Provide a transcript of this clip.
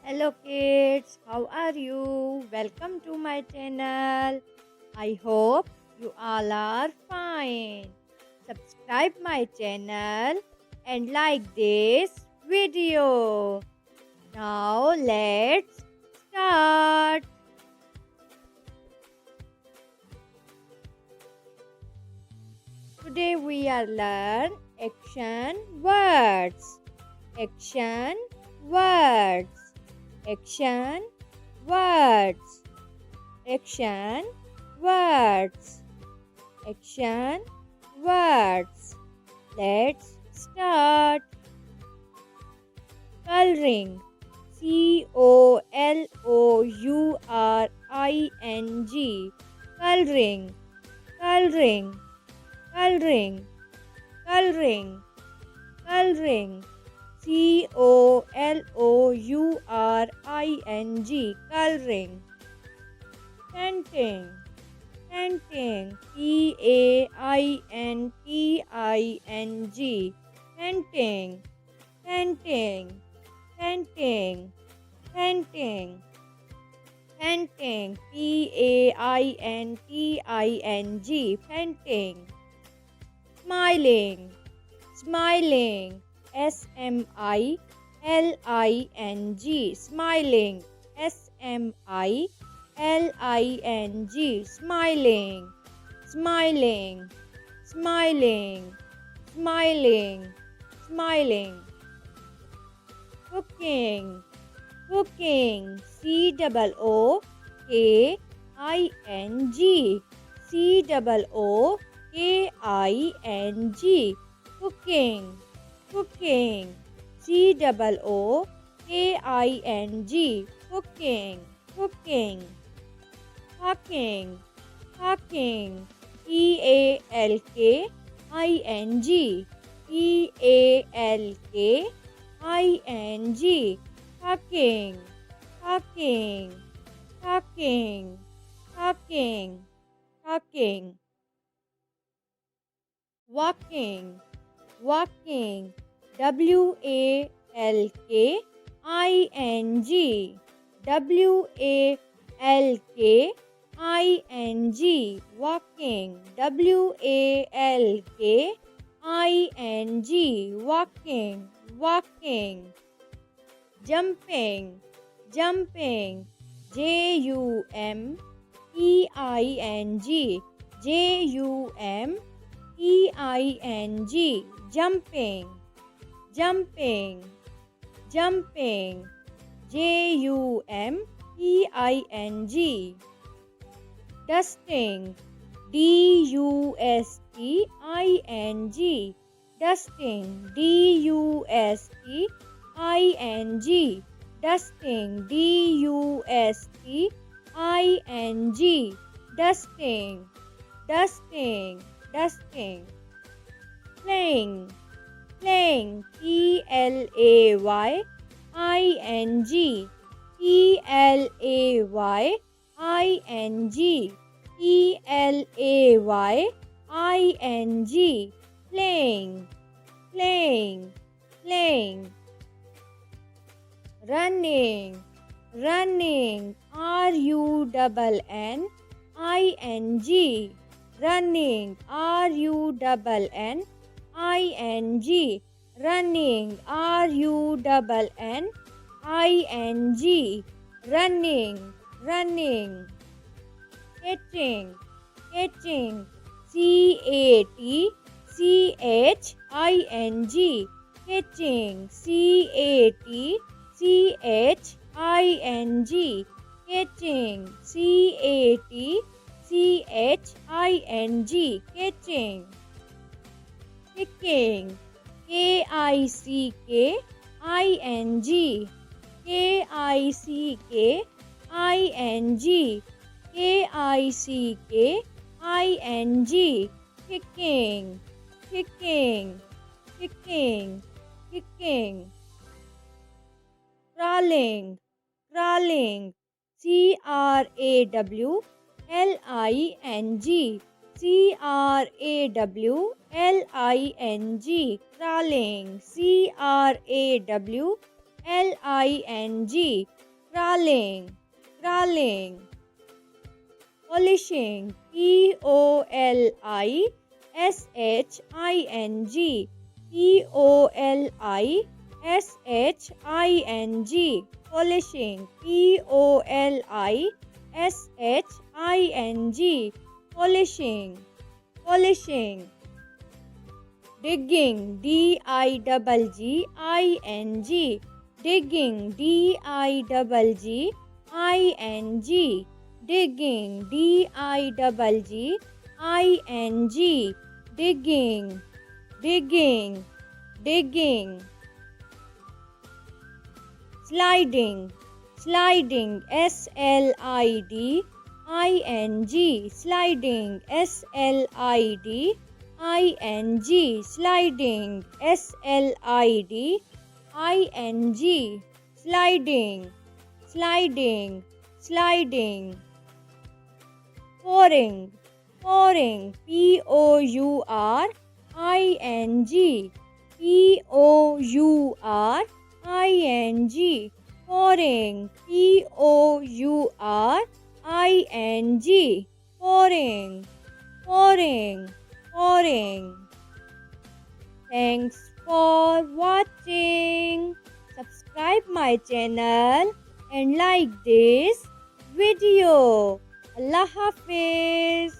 Hello kids, how are you? Welcome to my channel. I hope you all are fine. Subscribe my channel and like this video. Now let's start. Today we are learn action words. Action words. Action words. Action words. Action words. Let's start. Coloring. COLOURING. Coloring. Coloring. Coloring. Coloring. Coloring. COLOURING. Coloring. Painting. Painting. PAINTING. Painting. Painting. Painting. Painting. Painting. PAINTING. Painting. Smiling. Smiling. SMILING. Smiling. SMILING. Smiling. Smiling. Smiling. Smiling. Smiling. Cooking. Cooking. COOKING. COOKING. Cooking. Cooking. COOKING. Cooking. Cooking. Hawking. Hawking. EALKING. EALKING. Hawking. Hawking. Hawking. Hawking. Hawking. Walking. Walking. WALKING. WALKING. Walking. WALKING. Walking. Walking. Jumping. Jumping. JUMPING. JUMPING. Jumping. Jumping. Jumping. JUMPING. Dusting. DUSTING. Dusting. DUSTING. Dusting. DUSTING. Dusting. Dusting. Dusting. Playing. Playing. PLAYING. PLAYING. PLAYING. Playing. Playing. Playing. Running. Running. RUNNING. Running. RUNNING. Running. RUNNING. Running. Running. Catching. Catching. CATCHING. Catching. CATCHING. Catching. CATCHING. Catching. Kicking. KICKING. KICKING. KICKING. Kicking. Kicking. Kicking. Kicking. Crawling. Crawling. CRAWLING. CRAWLING. Crawling. CRAWLING. L-I-N-G, crawling, crawling. Polishing, P-O-L-I-S-H-I-N-G, P-O-L-I-S-H-I-N-G, polishing, P-O-L-I-S-H-I-N-G, polishing, polishing. Digging, D-I-G-G-I-N-G, digging, D-I-G-G-I-N-G, digging, D-I-G-G-I-N-G, digging, digging, digging. Sliding, sliding, S-L-I-D-I-N-G, sliding, S-L-I-D-I-N-G, sliding, S-L-I-D-I-N-G, sliding, sliding, sliding. Pouring, pouring, P-O-U-R-I-N-G, P-O-U-R-I-N-G, pouring, P-O-U-R-I-N-G, pouring, pouring, pouring. Thanks for watching. Subscribe my channel and like this video. Allah Hafiz.